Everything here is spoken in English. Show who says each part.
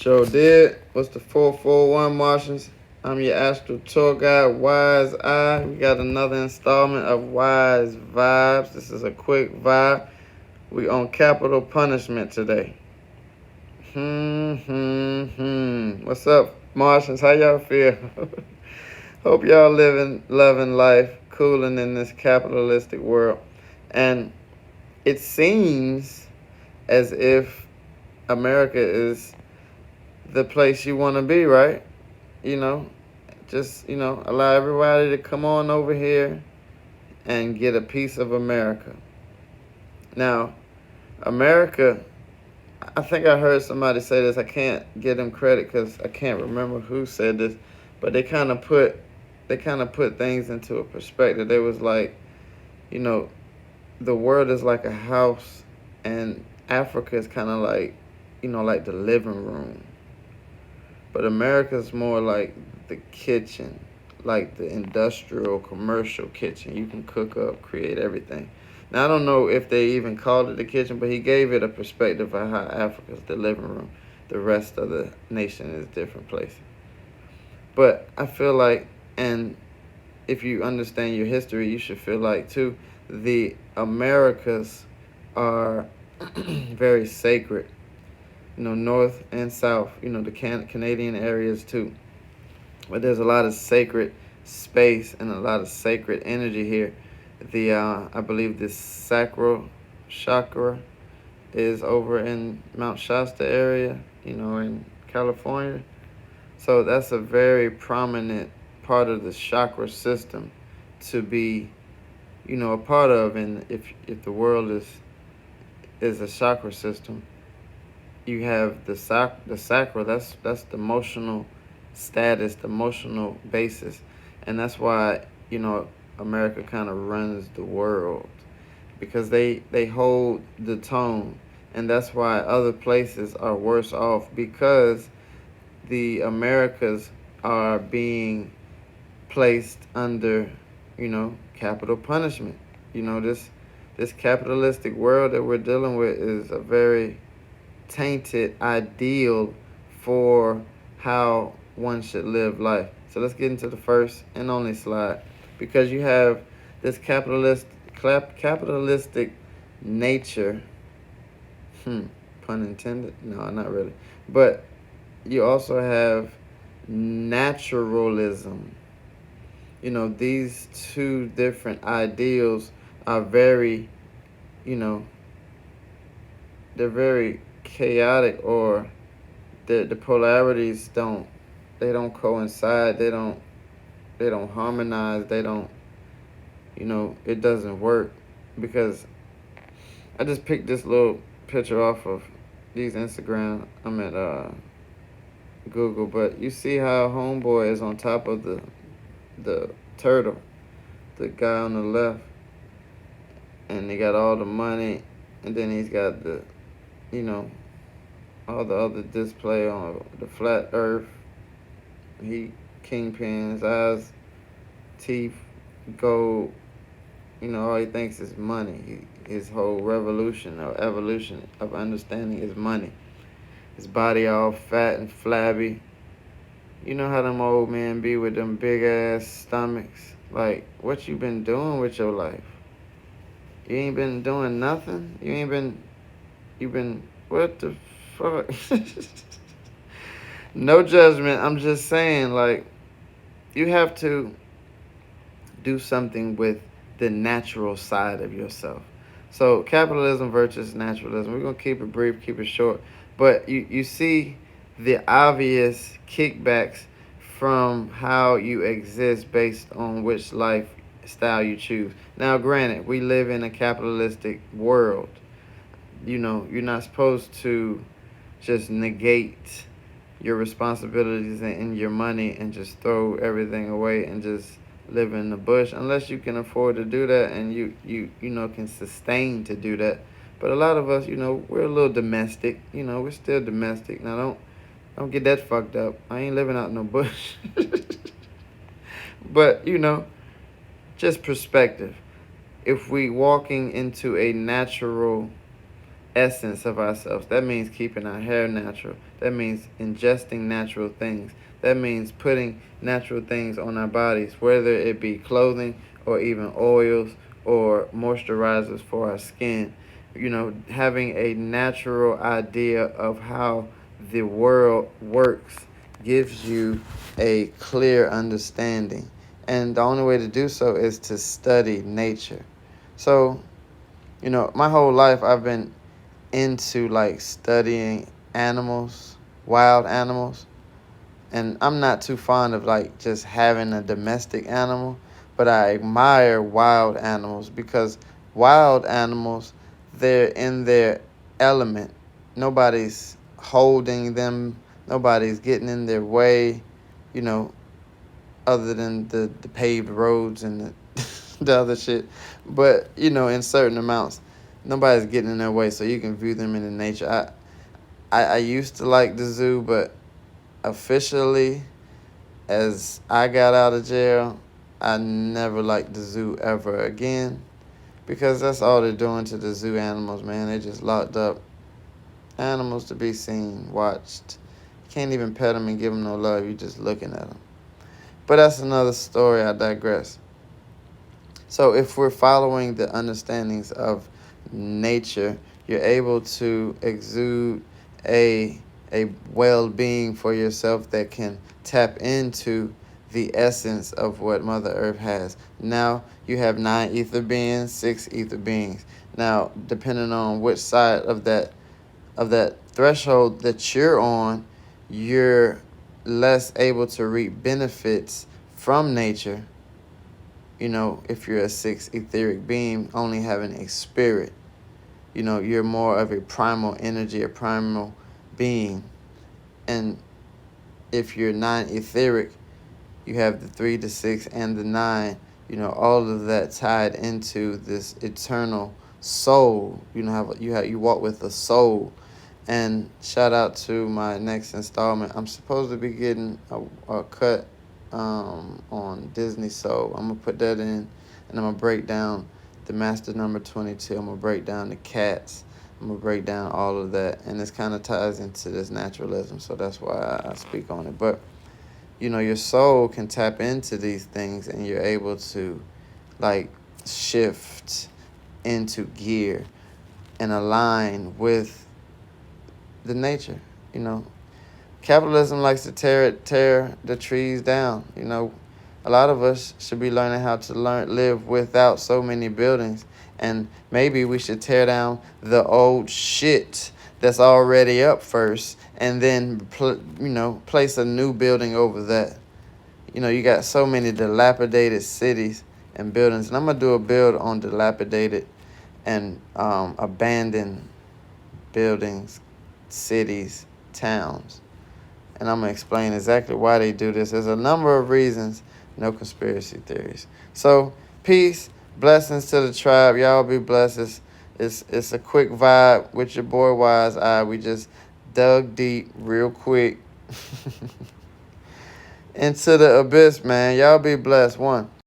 Speaker 1: Sure did. What's the 441 Martians? I'm your astral tour guide, Wise Eye. We got another installment of Wise Vibes. This is a quick vibe. We on capital punishment today. What's up, Martians? How y'all feel? Hope y'all living, loving life, cooling in this capitalistic world. And it seems as if America is the place you want to be, right? You know, just, allow everybody to come on over here and get a piece of America. Now, America, I think I heard somebody say this. I can't give them credit because I can't remember who said this, but they kind of put things into a perspective. They was like, you know, the world is like a house, and Africa is kind of like, like the living room. But America's more like the kitchen, like the industrial, commercial kitchen. You can cook up, create everything. Now, I don't know if they even called it the kitchen, but he gave it a perspective of how Africa's the living room. The rest of the nation is different places. But I feel like, and if you understand your history, you should feel like, too, the Americas are very sacred. North and south, the Canadian areas too. But there's a lot of sacred space and a lot of sacred energy here. I believe this sacral chakra is over in Mount Shasta area, in California. So that's a very prominent part of the chakra system to be, a part of. And if the world is a chakra system, you have the sacral. That's the emotional status, the emotional basis, and that's why America kind of runs the world, because they hold the tone, and that's why other places are worse off, because the Americas are being placed under capital punishment. This capitalistic world that we're dealing with is a very tainted ideal for how one should live life. So let's get into the first and only slide, because you have this capitalistic nature. Pun intended? No, not really. But you also have naturalism. These two different ideals are very, they're very chaotic, or the polarities don't coincide. They don't harmonize. They don't, it doesn't work, because I just picked this little picture off of these Instagram. I'm at Google, but you see how homeboy is on top of the turtle, the guy on the left, and he got all the money, and then he's got the, all the other display on the flat earth. He kingpin, his eyes, teeth, gold. All he thinks is money. His whole revolution or evolution of understanding is money. His body all fat and flabby. You know how them old men be with them big ass stomachs. Like, what you been doing with your life? You ain't been doing nothing. You been what the fuck? No judgment. I'm just saying, like, you have to do something with the natural side of yourself. So capitalism versus naturalism. We're going to keep it brief, keep it short. But you see the obvious kickbacks from how you exist based on which lifestyle you choose. Now, granted, we live in a capitalistic world. You're not supposed to just negate your responsibilities and your money and just throw everything away and just live in the bush, unless you can afford to do that and you can sustain to do that. But a lot of us, we're a little domestic. We're still domestic. Now, don't get that fucked up. I ain't living out in no bush. But, just perspective. If we walking into a natural essence of ourselves. That means keeping our hair natural. That means ingesting natural things. That means putting natural things on our bodies, whether it be clothing or even oils or moisturizers for our skin. Having a natural idea of how the world works gives you a clear understanding. And the only way to do so is to study nature. So, my whole life I've been into like studying animals, wild animals. And I'm not too fond of like just having a domestic animal, but I admire wild animals because wild animals, they're in their element. Nobody's holding them, nobody's getting in their way, you know, other than the paved roads and the other shit. But, in certain amounts, nobody's getting in their way, so you can view them in the nature. I used to like the zoo, but officially, as I got out of jail, I never liked the zoo ever again because that's all they're doing to the zoo animals, man. They just locked up animals to be seen, watched. You can't even pet them and give them no love. You're just looking at them. But that's another story. I digress. So if we're following the understandings of nature, you're able to exude a well-being for yourself that can tap into the essence of what Mother Earth has. Now you have 9 ether beings, 6 ether beings. Now, depending on which side of that threshold that you're on, you're less able to reap benefits from nature. If you're a 6 etheric being, only having a spirit, you're more of a primal energy, a primal being. And if you're 9 etheric, you have the 3, the 6, and the 9, all of that tied into this eternal soul. You walk with a soul. And shout out to my next installment. I'm supposed to be getting a cut on Disney Soul. I'm going to put that in, and I'm going to break down the Master Number 22. I'm going to break down the cats. I'm going to break down all of that. And this kind of ties into this naturalism, so that's why I speak on it. But, your soul can tap into these things, and you're able to, like, shift into gear and align with the nature. Capitalism likes to tear the trees down. A lot of us should be learning how to live without so many buildings, and maybe we should tear down the old shit that's already up first, and then place a new building over that. You got so many dilapidated cities and buildings, and I'm gonna do a build on dilapidated and abandoned buildings, cities, towns. And I'm going to explain exactly why they do this. There's a number of reasons, no conspiracy theories. So, peace, blessings to the tribe. Y'all be blessed. It's a quick vibe with your boy Wise Eye. We just dug deep real quick into the abyss, man. Y'all be blessed. One.